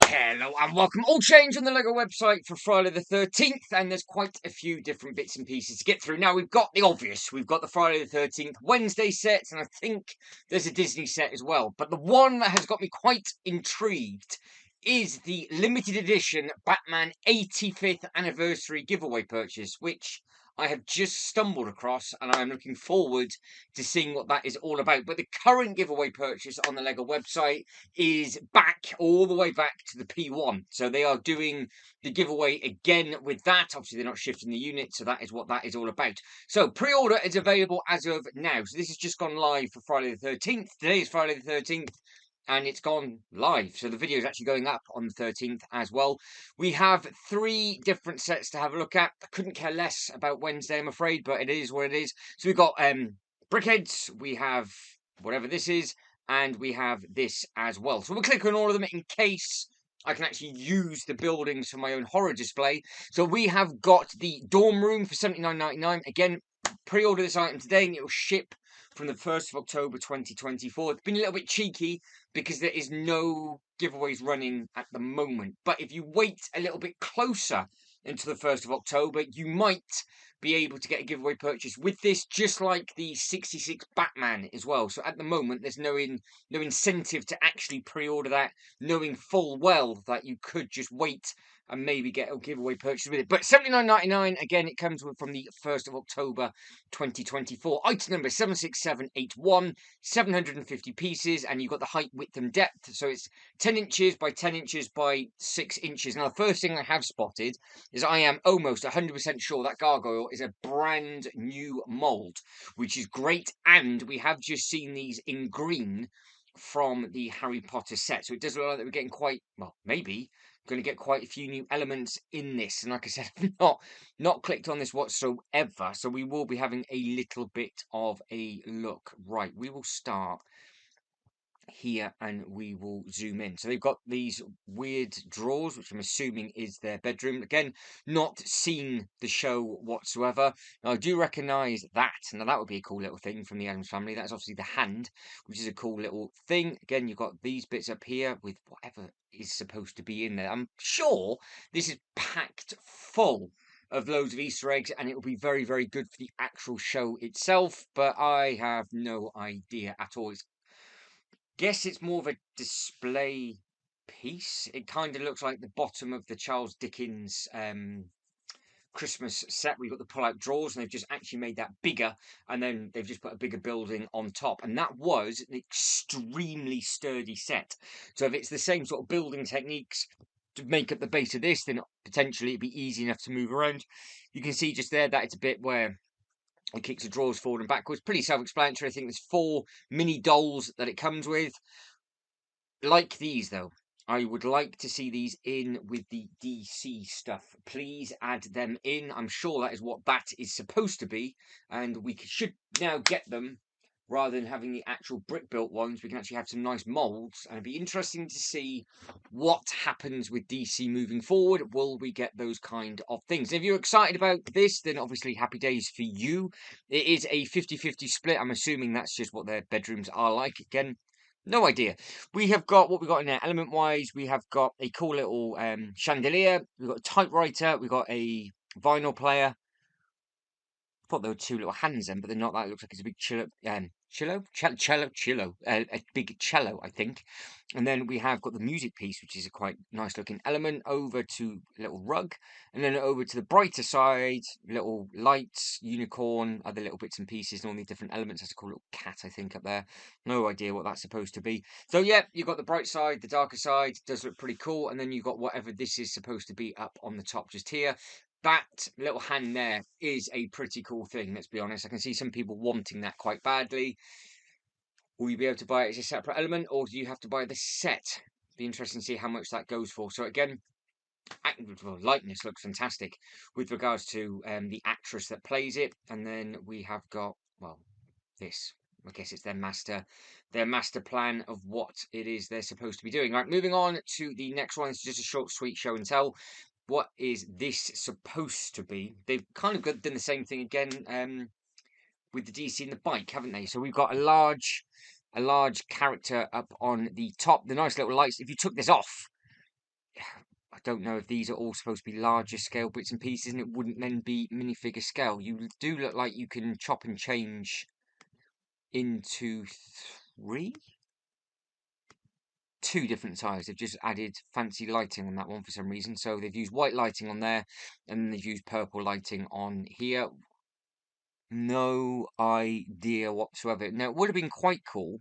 Hello and welcome. All change on the LEGO website for Friday the 13th, and there's quite a few different bits and pieces to get through. Now, we've got the obvious. We've got the Friday the 13th Wednesday set, and I think there's a Disney set as well. But the one that has got me quite intrigued is the limited edition Batman 85th anniversary giveaway purchase, which I have just stumbled across, and I'm looking forward to seeing what that is all about. But the current giveaway purchase on the LEGO website is back, all the way back to the P1. So they are doing the giveaway again with that. Obviously, they're not shifting the unit, so that is what that is all about. So pre-order is available as of now. So this has just gone live for Friday the 13th. Today is Friday the 13th. And it's gone live. So the video is actually going up on the 13th as well. We have 3 different sets to have a look at. I couldn't care less about Wednesday, I'm afraid, but it is what it is. So we've got Brickheadz, we have whatever this is, and we have this as well. So we'll click on all of them in case I can actually use the buildings for my own horror display. So we have got the dorm room for $79.99. Again, pre-order this item today and it will ship from the 1st of October 2024. It's been a little bit cheeky because there is no giveaways running at the moment. But if you wait a little bit closer until the 1st of October, you might be able to get a giveaway purchase with this, just like the 66 Batman as well. So at the moment, there's no incentive to actually pre-order that, knowing full well that you could just wait and maybe get a giveaway purchase with it. But $79.99, again, it comes from the 1st of October 2024. Item number 76781, 750 pieces, and you've got the height, width, and depth. So it's 10 inches by 10 inches by 6 inches. Now, the first thing I have spotted is I am almost 100% sure that gargoyle is a brand new mould, which is great. And we have just seen these in green from the Harry Potter set. So it does look like that we're getting quite, well, maybe going to get quite a few new elements in this. And like I said, I've not clicked on this whatsoever. So we will be having a little bit of a look. Right, we will start here and we will zoom in. So they've got these weird drawers, which I'm assuming is their bedroom. Again, not seen the show whatsoever. Now, I do recognise that. Now, that would be a cool little thing from the Addams Family. That's obviously the hand, which is a cool little thing. Again, you've got these bits up here with whatever is supposed to be in there. I'm sure this is packed full of loads of Easter eggs, and it will be very, very good for the actual show itself, but I have no idea at all. Guess it's more of a display piece. It kind of looks like the bottom of the Charles Dickens Christmas set. We've got the pull-out drawers, and they've just actually made that bigger, and then they've just put a bigger building on top. And that was an extremely sturdy set. So if it's the same sort of building techniques to make up the base of this, then potentially it'd be easy enough to move around. You can see just there that it's a bit where it kicks the drawers forward and backwards. Pretty self-explanatory. I think there's 4 mini dolls that it comes with. Like these, though, I would like to see these in with the DC stuff. Please add them in. I'm sure that is what that is supposed to be, and we should now get them rather than having the actual brick-built ones. We can actually have some nice molds, and it'd be interesting to see what happens with DC moving forward. Will we get those kind of things? If you're excited about this, then obviously happy days for you. It is a 50-50 split. I'm assuming that's just what their bedrooms are like. Again, no idea. We have got what we got in there. Element wise, we have got a cool little chandelier. We've got a typewriter. We've got a vinyl player. I thought there were 2 little hands then, but they're not. That looks like it's a big cello, a big cello, I think. And then we have got the music piece, which is a quite nice looking element, over to a little rug, and then over to the brighter side, little lights, unicorn, other little bits and pieces, and all these different elements. That's a cool little cat, I think, up there. No idea what that's supposed to be. So yeah, you've got the bright side, the darker side, does look pretty cool, and then you've got whatever this is supposed to be up on the top just here. That little hand there is a pretty cool thing, let's be honest. I can see some people wanting that quite badly. Will you be able to buy it as a separate element, or do you have to buy the set? Be interesting to see how much that goes for. So again, likeness looks fantastic with regards to the actress that plays it. And then we have got, well, this. I guess it's their master plan of what it is they're supposed to be doing. Right, moving on to the next one. It's just a short, sweet show and tell. What is this supposed to be? They've kind of done the same thing again with the DC and the bike, haven't they? So we've got a large character up on the top. The nice little lights. If you took this off, don't know if these are all supposed to be larger scale bits and pieces, and it wouldn't then be minifigure scale. You do look like you can chop and change into two different sizes. They've just added fancy lighting on that one for some reason. So they've used white lighting on there, and then they've used purple lighting on here. No idea whatsoever. Now, it would have been quite cool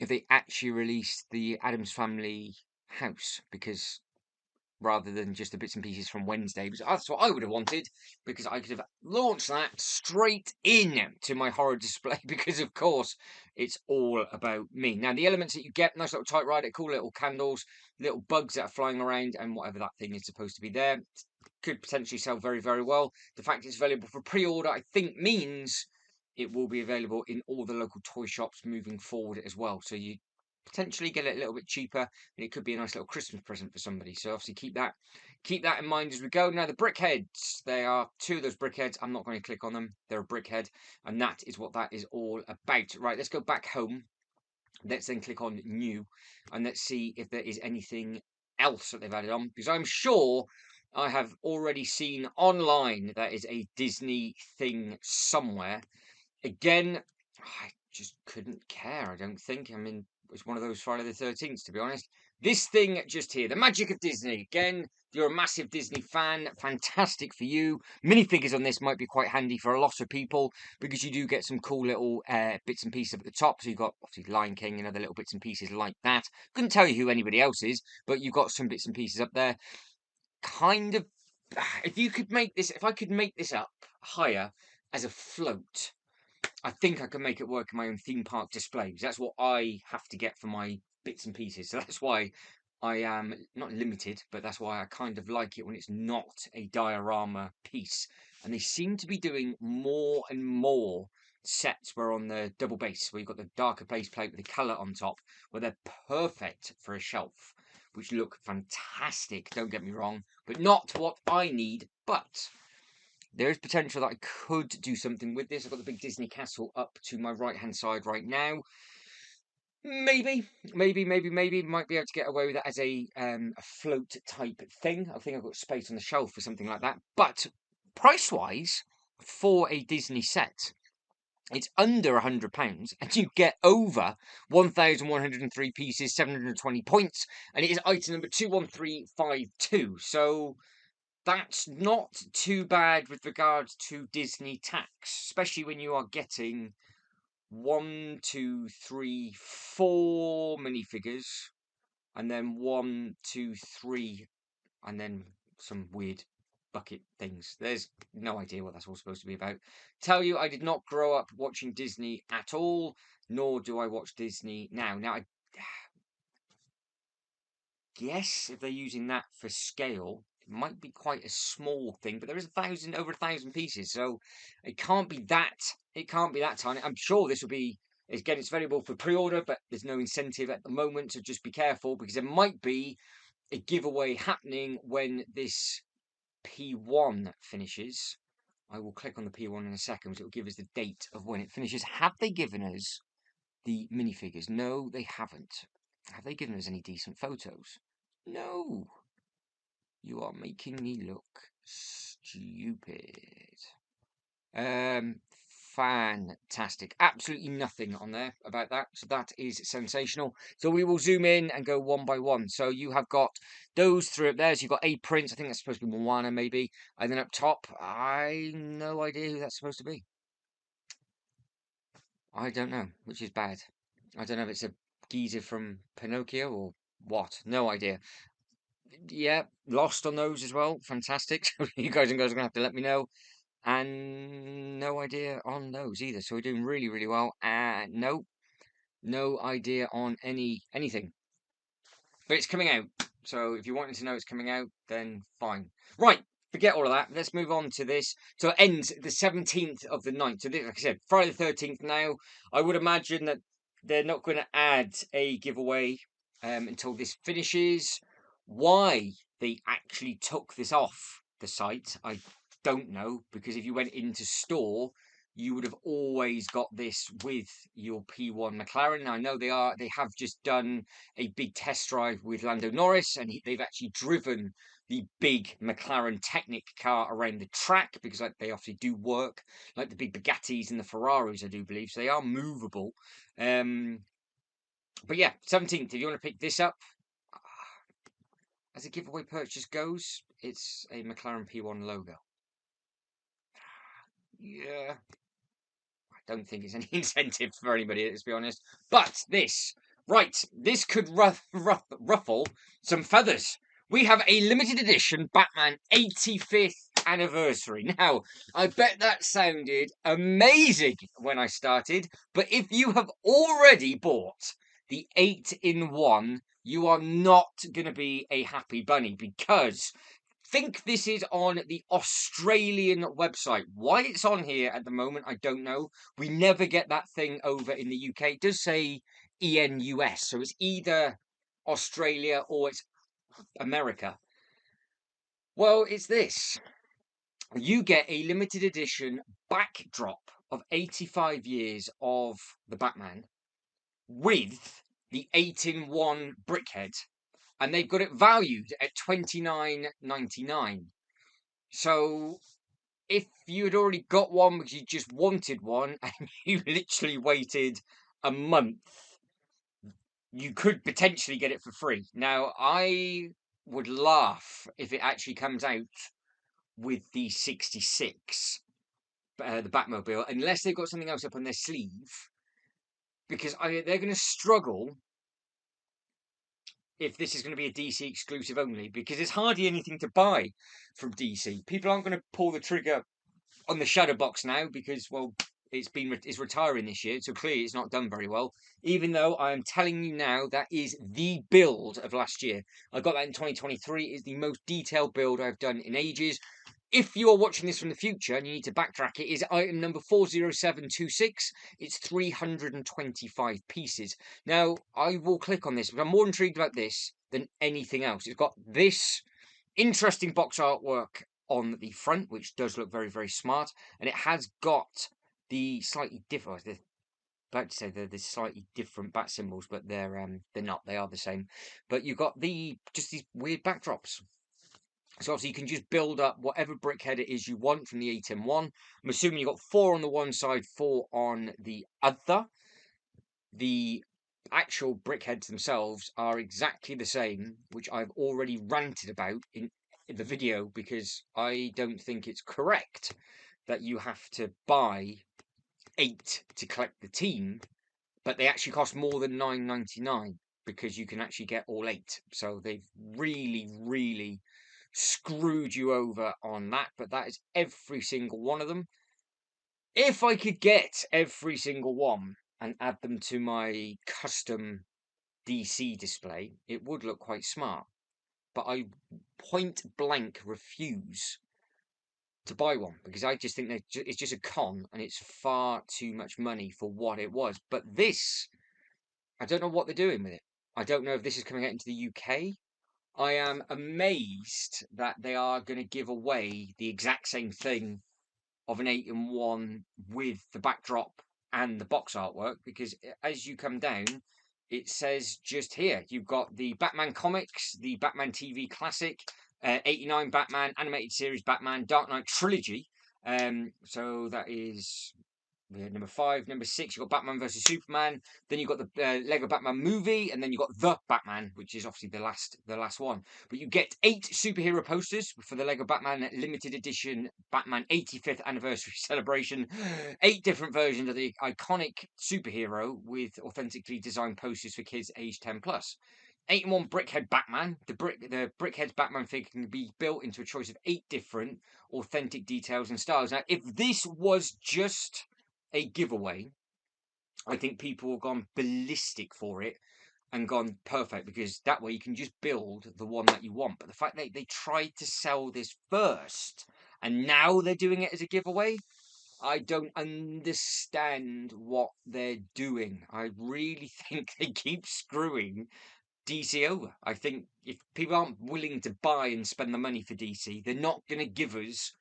if they actually released the Addams Family house, because rather than just the bits and pieces from Wednesday, because that's what I would have wanted, because I could have launched that straight in to my horror display, because of course it's all about me. Now, the elements that you get, nice little typewriter, cool little candles, little bugs that are flying around, and whatever that thing is supposed to be there, could potentially sell very, very well. The fact it's available for pre-order, I think, means it will be available in all the local toy shops moving forward as well. So you potentially get it a little bit cheaper, and it could be a nice little Christmas present for somebody. So obviously keep that in mind as we go. Now, the Brickheadz, they are two of those Brickheadz. I'm not going to click on them. They're a Brickhead, and that is what that is all about. Right, let's go back home. Let's then click on new, and let's see if there is anything else that they've added on, because I'm sure I have already seen online that is a Disney thing somewhere. Again, I just couldn't care, I don't think. I mean, it's one of those Friday the 13th, to be honest. This thing just here, the magic of Disney. Again, if you're a massive Disney fan, fantastic for you. Minifigures on this might be quite handy for a lot of people, because you do get some cool little bits and pieces up at the top. So you've got, obviously, Lion King and other little bits and pieces like that. Couldn't tell you who anybody else is, but you've got some bits and pieces up there. Kind of, if I could make this up higher as a float, I think I can make it work in my own theme park displays. That's what I have to get for my bits and pieces. So that's why I am not limited, but that's why I kind of like it when it's not a diorama piece. And they seem to be doing more and more sets where on the double base, where you've got the darker base plate with the colour on top, where they're perfect for a shelf, which look fantastic, don't get me wrong, but not what I need. But there is potential that I could do something with this. I've got the big Disney castle up to my right-hand side right now. Maybe, might be able to get away with that as a float type thing. I think I've got space on the shelf for something like that. But price-wise, for a Disney set, it's under £100, and you get over 1,103 pieces, 720 points, and it is item number 21352. So that's not too bad with regards to Disney tax, especially when you are getting 1, 2, 3, 4 minifigures, and then 1, 2, 3, and then some weird bucket things. There's no idea what that's all supposed to be about. Tell you, I did not grow up watching Disney at all, nor do I watch Disney now. Now, I guess if they're using that for scale, might be quite a small thing, but there is over 1,000 pieces, so it can't be that tiny. I'm sure this will be, again, it's available for pre-order, but there's no incentive at the moment, so just be careful, because there might be a giveaway happening when this P1 finishes. I will click on the P1 in a second, so it will give us the date of when it finishes. Have they given us the minifigures? No, they haven't. Have they given us any decent photos? No. You are making me look stupid. Fantastic. Absolutely nothing on there about that. So that is sensational. So we will zoom in and go one by one. So you have got those three up there. So you've got a Prince. I think that's supposed to be Moana, maybe. And then up top, no idea who that's supposed to be. I don't know, which is bad. I don't know if it's a geezer from Pinocchio or what. No idea. Yeah, lost on those as well. Fantastic. You guys and girls are going to have to let me know. And no idea on those either. So we're doing really, really well. And no idea on anything. But it's coming out. So if you wanted to know it's coming out, then fine. Right, forget all of that. Let's move on to this. So it ends the 17th of the 9th. So this, like I said, Friday the 13th now. I would imagine that they're not going to add a giveaway until this finishes. Why they actually took this off the site, I don't know, because if you went into store, you would have always got this with your P1 McLaren. Now, I know they have just done a big test drive with Lando Norris, and they've actually driven the big McLaren Technic car around the track, because like they obviously do work like the big Bugattis and the Ferraris, I do believe, so they are movable. But yeah, 17th, if you want to pick this up, as a giveaway purchase goes, it's a McLaren P1 logo. Yeah, I don't think it's any incentive for anybody, let's be honest. But this could ruffle some feathers. We have a limited edition Batman 85th anniversary. Now, I bet that sounded amazing when I started, but if you have already bought the 8-in-1, you are not going to be a happy bunny, because think this is on the Australian website. Why it's on here at the moment, I don't know. We never get that thing over in the UK. It does say ENUS, so it's either Australia or it's America. Well, it's this. You get a limited edition backdrop of 85 years of the Batman with the 8-in-1 Brickhead, and they've got it valued at $29.99. So if you had already got one because you just wanted one and you literally waited a month, you could potentially get it for free. Now, I would laugh if it actually comes out with the 66, the Batmobile, unless they've got something else up on their sleeve, because they're going to struggle if this is going to be a DC exclusive only, because there's hardly anything to buy from DC. People aren't going to pull the trigger on the Shadow Box now because, well, it's retiring this year, so clearly it's not done very well. Even though I am telling you now, that is the build of last year. I got that in 2023. It's the most detailed build I've done in ages. If you are watching this from the future and you need to backtrack, it is item number 40726. It's 325 pieces. Now, I will click on this, but I'm more intrigued about this than anything else. It's got this interesting box artwork on the front, which does look very, very smart, and it has got the slightly different. I'd like to say they're the slightly different bat symbols, but they're not. They are the same. But you've got just these weird backdrops. So obviously you can just build up whatever brickhead it is you want from the 8-in-1. I'm assuming you've got 4 on the one side, 4 on the other. The actual brickheads themselves are exactly the same, which I've already ranted about in the video, because I don't think it's correct that you have to buy 8 to collect the team, but they actually cost more than $9.99 because you can actually get all 8. So they've really, really screwed you over on that, but that is every single one of them. If I could get every single one and add them to my custom DC display, it would look quite smart. But I point blank refuse to buy one, because I just think that it's just a con and it's far too much money for what it was. But this, I don't know what they're doing with it. I don't know if this is coming out into the UK. I am amazed that they are going to give away the exact same thing of an 8-in-1 with the backdrop and the box artwork, because as you come down, it says just here, you've got the Batman comics, the Batman TV classic, 89 Batman, animated series Batman, Dark Knight trilogy. So that is number 5. Number 6, you've got Batman versus Superman. Then you've got the Lego Batman movie, and then you've got The Batman, which is obviously the last one. But you get 8 superhero posters for the Lego Batman limited edition Batman 85th anniversary celebration. 8 different versions of the iconic superhero with authentically designed posters for kids aged 10+. 8-in-1 Brickhead Batman. The Brickhead's Batman figure can be built into a choice of 8 different authentic details and styles. Now, if this was just a giveaway, I think people have gone ballistic for it and gone perfect, because that way you can just build the one that you want. But the fact that they tried to sell this first and now they're doing it as a giveaway, I don't understand what they're doing. I really think they keep screwing DC over. I think if people aren't willing to buy and spend the money for DC, they're not going to give us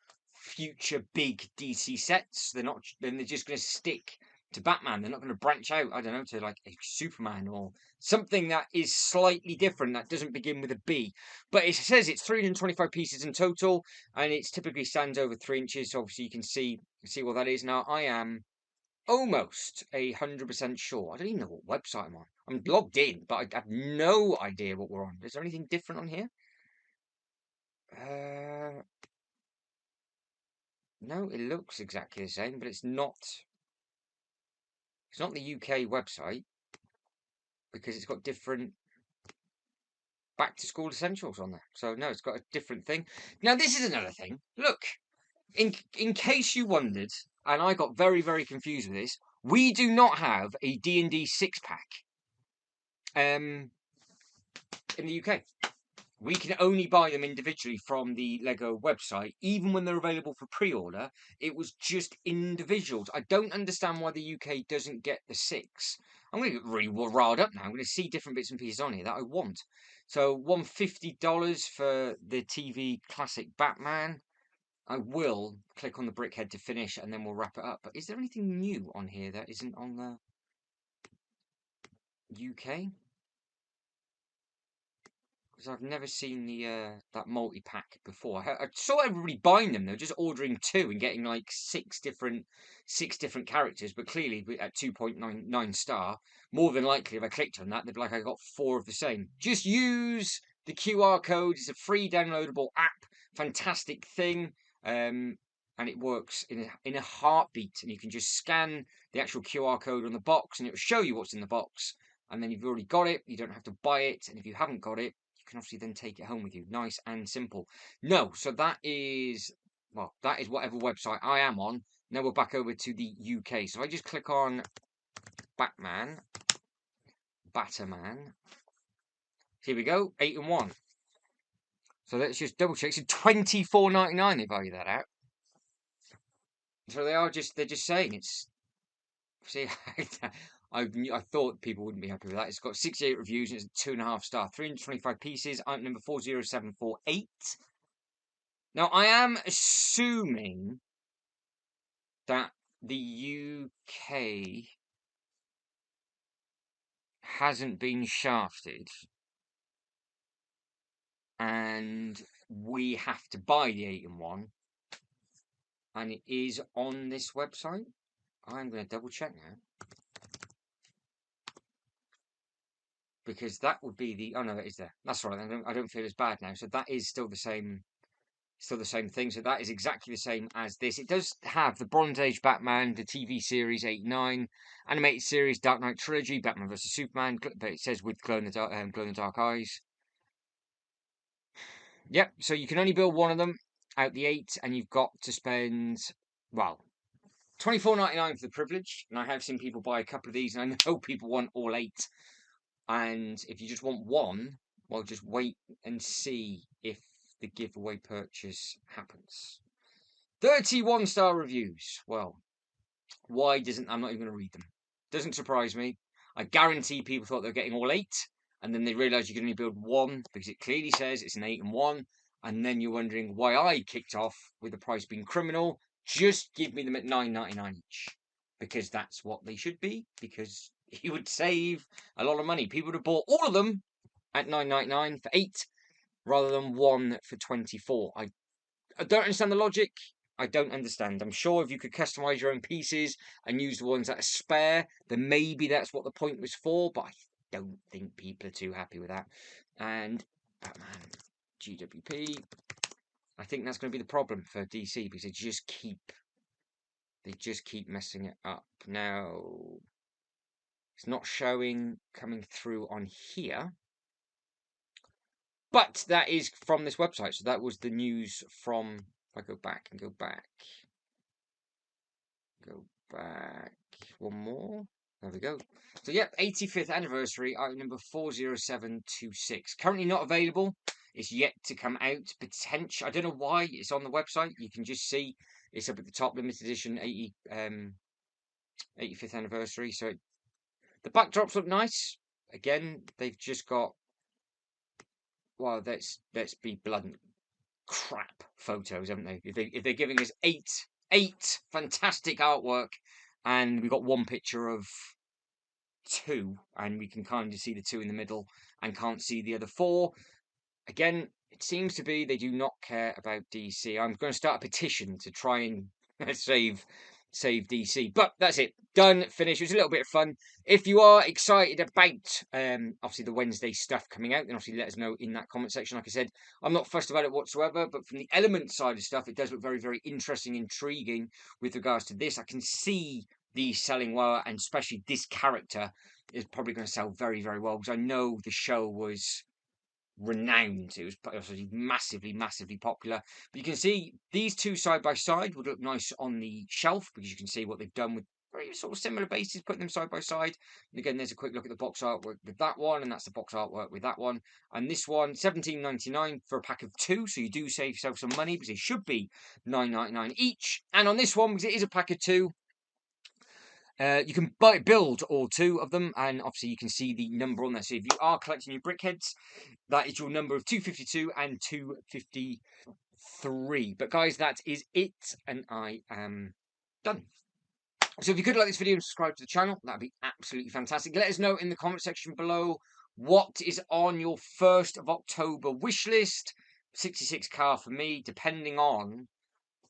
future big DC sets. They're not. Then they're just going to stick to Batman. They're not going to branch out. I don't know, to like a Superman or something that is slightly different, that doesn't begin with a B. But it says it's 325 pieces in total, and it's typically stands over 3 inches. So obviously you can see what that is. Now I am almost 100% sure. I don't even know what website I'm on. I'm logged in, but I have no idea what we're on. Is there anything different on here? No, it looks exactly the same, but it's not. It's not the UK website because it's got different back to school essentials on there. So no, it's got a different thing. Now this is another thing. Look, in case you wondered, and I got very, very confused with this, we do not have a D&D 6-pack in the UK. We can only buy them individually from the Lego website. Even when they're available for pre-order, it was just individuals. I don't understand why the UK doesn't get the 6. I'm going to get really riled up now. I'm going to see different bits and pieces on here that I want. So $150 for the TV classic Batman. I will click on the Brickhead to finish, and then we'll wrap it up. But is there anything new on here that isn't on the UK? Because I've never seen the that multi-pack before. I saw everybody buying them. They were just ordering 2 and getting like 6 different characters. But clearly, at 2.99 star, more than likely, if I clicked on that, they'd be like, I got 4 of the same. Just use the QR code. It's a free downloadable app. Fantastic thing. And it works in a heartbeat. And you can just scan the actual QR code on the box, and it will show you what's in the box. And then you've already got it. You don't have to buy it. And if you haven't got it, can obviously then take it home with you. Nice and simple. No, so that is, well, that is whatever website I am on. Now we're back over to the UK. So I just click on Batman. Here we go, 8 and 1. So let's just double check. So $24.99 they value that out. So they're just saying it's. See, I thought people wouldn't be happy with that. It's got 68 reviews and it's a 2.5 star, 325 pieces. Item number 40748. Now I am assuming that the UK hasn't been shafted, and we have to buy the 8 and 1, and it is on this website. I'm going to double check now. Because that would be the... Oh, no, that is there. That's right. I don't feel as bad now. So that is still the same thing. So that is exactly the same as this. It does have the Bronze Age Batman, the TV series 8-9, animated series Dark Knight Trilogy, Batman vs Superman, but it says with glow in the dark eyes. Yep, so you can only build one of them out the 8, and you've got to spend, well, $24.99 for the privilege. And I have seen people buy a couple of these, and I know people want all 8. And if you just want one, well, just wait and see if the giveaway purchase happens. 31-star reviews. Well, why doesn't... I'm not even going to read them. Doesn't surprise me. I guarantee people thought they were getting all 8, and then they realised you can only build one, because it clearly says it's an 8 and 1, and then you're wondering why I kicked off with the price being criminal. Just give me them at $9.99 each, because that's what they should be, because you would save a lot of money. People would have bought all of them at $9.99 for 8, rather than 1 for 24. I don't understand the logic. I don't understand. I'm sure if you could customize your own pieces and use the ones that are spare, then maybe that's what the point was for, but I don't think people are too happy with that. And Batman, GWP. I think that's going to be the problem for DC, because they just keep messing it up. Now, it's not showing coming through on here. But that is from this website. So that was the news from... If I go back and go back. Go back. One more. There we go. So, yep, 85th anniversary, item number 40726. Currently not available. It's yet to come out. Potential. I don't know why it's on the website. You can just see it's up at the top. Limited edition 85th anniversary. So, the backdrops look nice. Again, they've just got... Well, let's be blunt. crap photos, haven't they? If they're giving us eight fantastic artwork, and we've got one picture of two, and we can kind of see the two in the middle and can't see the other four. Again, it seems to be they do not care about DC. I'm going to start a petition to try and save DC. But that's it. Done, finished. It was a little bit of fun. If you are excited about obviously the Wednesday stuff coming out, then obviously let us know in that comment section. Like I said, I'm not fussed about it whatsoever, but from the element side of stuff, it does look very, very interesting, intriguing with regards to this. I can see these selling well, and especially this character is probably going to sell very, very well, because I know the show was renowned. It was obviously massively, massively popular. But you can see these two side by side would look nice on the shelf, because you can see what they've done with very sort of similar bases, putting them side by side. And again, there's a quick look at the box artwork with that one, and that's the box artwork with that one. And this one, $17.99 for a pack of two, so you do save yourself some money, because it should be $9.99 each. And on this one, because it is a pack of two, you can build all two of them, and obviously you can see the number on there. So if you are collecting your Brickheadz, that is your number of 252 and 253. But guys, that is it, and I am done. So if you could like this video and subscribe to the channel, that'd be absolutely fantastic. Let us know in the comment section below what is on your 1st of October wish list. 66 car for me, depending on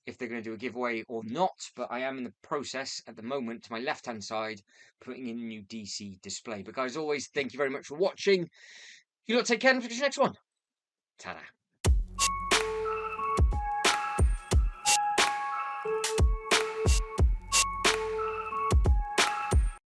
if they're going to do a giveaway or not, but I am in the process at the moment, to my left-hand side, putting in a new DC display. But guys, as always, thank you very much for watching. You lot take care, and for the next one. Ta-da.